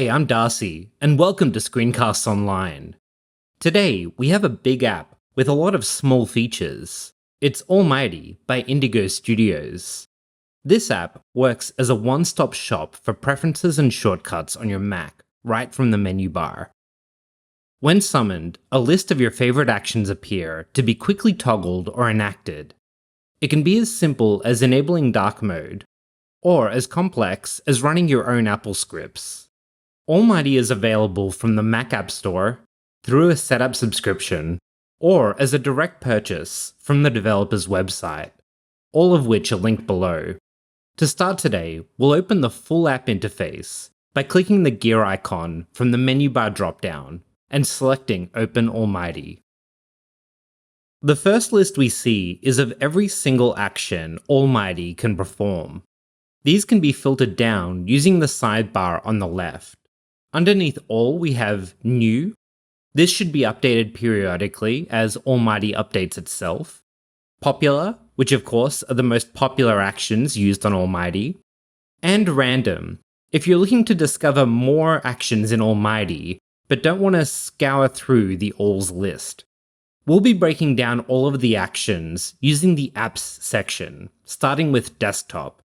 Hey, I'm Darcy, and welcome to Screencasts Online. Today, we have a big app with a lot of small features. It's Almighty by Indigo Studios. This app works as a one-stop shop for preferences and shortcuts on your Mac, right from the menu bar. When summoned, a list of your favorite actions appear to be quickly toggled or enacted. It can be as simple as enabling dark mode, or as complex as running your own Apple scripts. Almighty is available from the Mac App Store, through a setup subscription, or as a direct purchase from the developer's website, all of which are linked below. To start today, we'll open the full app interface by clicking the gear icon from the menu bar dropdown and selecting Open Almighty. The first list we see is of every single action Almighty can perform. These can be filtered down using the sidebar on the left. Underneath all, we have New. This should be updated periodically as Almighty updates itself. Popular, which of course are the most popular actions used on Almighty. And Random, if you're looking to discover more actions in Almighty, but don't want to scour through the alls list. We'll be breaking down all of the actions using the Apps section, starting with Desktop.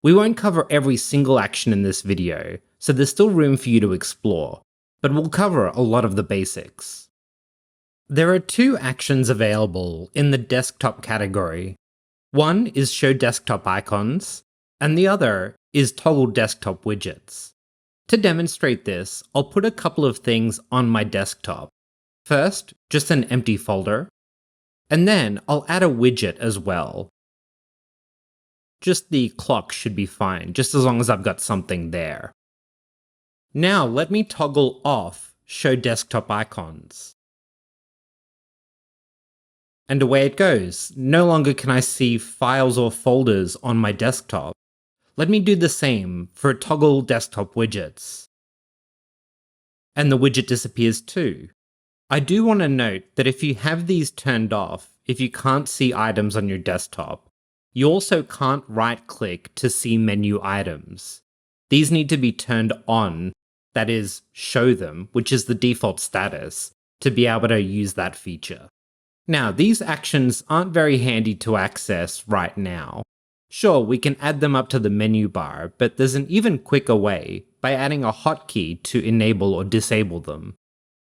We won't cover every single action in this video, so there's still room for you to explore, but we'll cover a lot of the basics. There are two actions available in the Desktop category. One is Show Desktop Icons, and the other is Toggle Desktop Widgets. To demonstrate this, I'll put a couple of things on my desktop. First, just an empty folder, and then I'll add a widget as well. Just the clock should be fine, just as long as I've got something there. Now let me toggle off Show Desktop Icons. And away it goes. No longer can I see files or folders on my desktop. Let me do the same for Toggle Desktop Widgets. And the widget disappears too. I do want to note that if you have these turned off, if you can't see items on your desktop, you also can't right-click to see menu items. These need to be turned on, that is, show them, which is the default status, to be able to use that feature. Now, these actions aren't very handy to access right now. Sure, we can add them up to the menu bar, but there's an even quicker way by adding a hotkey to enable or disable them.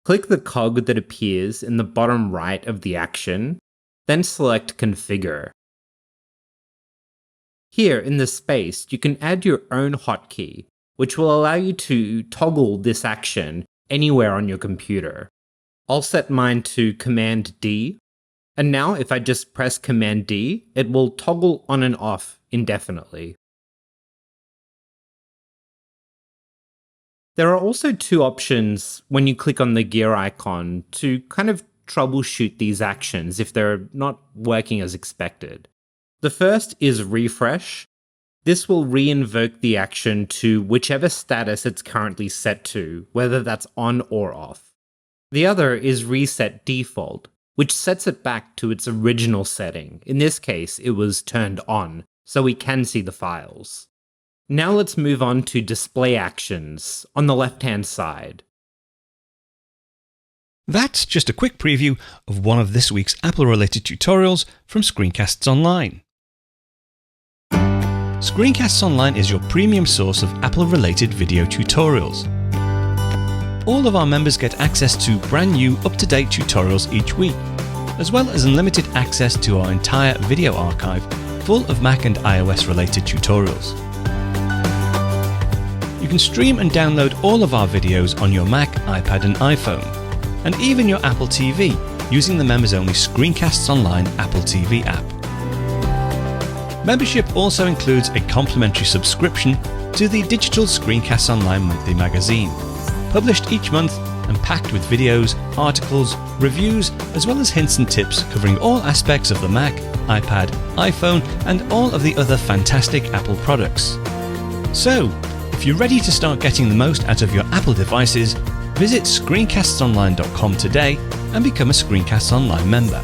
Click the cog that appears in the bottom right of the action, then select Configure. Here in this space, you can add your own hotkey, which will allow you to toggle this action anywhere on your computer. I'll set mine to Command D, and now if I just press Command D, it will toggle on and off indefinitely. There are also two options when you click on the gear icon to kind of troubleshoot these actions if they're not working as expected. The first is Refresh. This will re-invoke the action to whichever status it's currently set to, whether that's on or off. The other is Reset Default, which sets it back to its original setting. In this case, it was turned on, so we can see the files. Now let's move on to Display Actions on the left-hand side. That's just a quick preview of one of this week's Apple-related tutorials from Screencasts Online. Screencasts Online is your premium source of Apple-related video tutorials. All of our members get access to brand new, up-to-date tutorials each week, as well as unlimited access to our entire video archive full of Mac and iOS-related tutorials. You can stream and download all of our videos on your Mac, iPad and iPhone, and even your Apple TV using the members-only Screencasts Online Apple TV app. Membership also includes a complimentary subscription to the digital Screencasts Online monthly magazine, published each month and packed with videos, articles, reviews, as well as hints and tips covering all aspects of the Mac, iPad, iPhone, and all of the other fantastic Apple products. So, if you're ready to start getting the most out of your Apple devices, visit screencastsonline.com today and become a Screencasts Online member.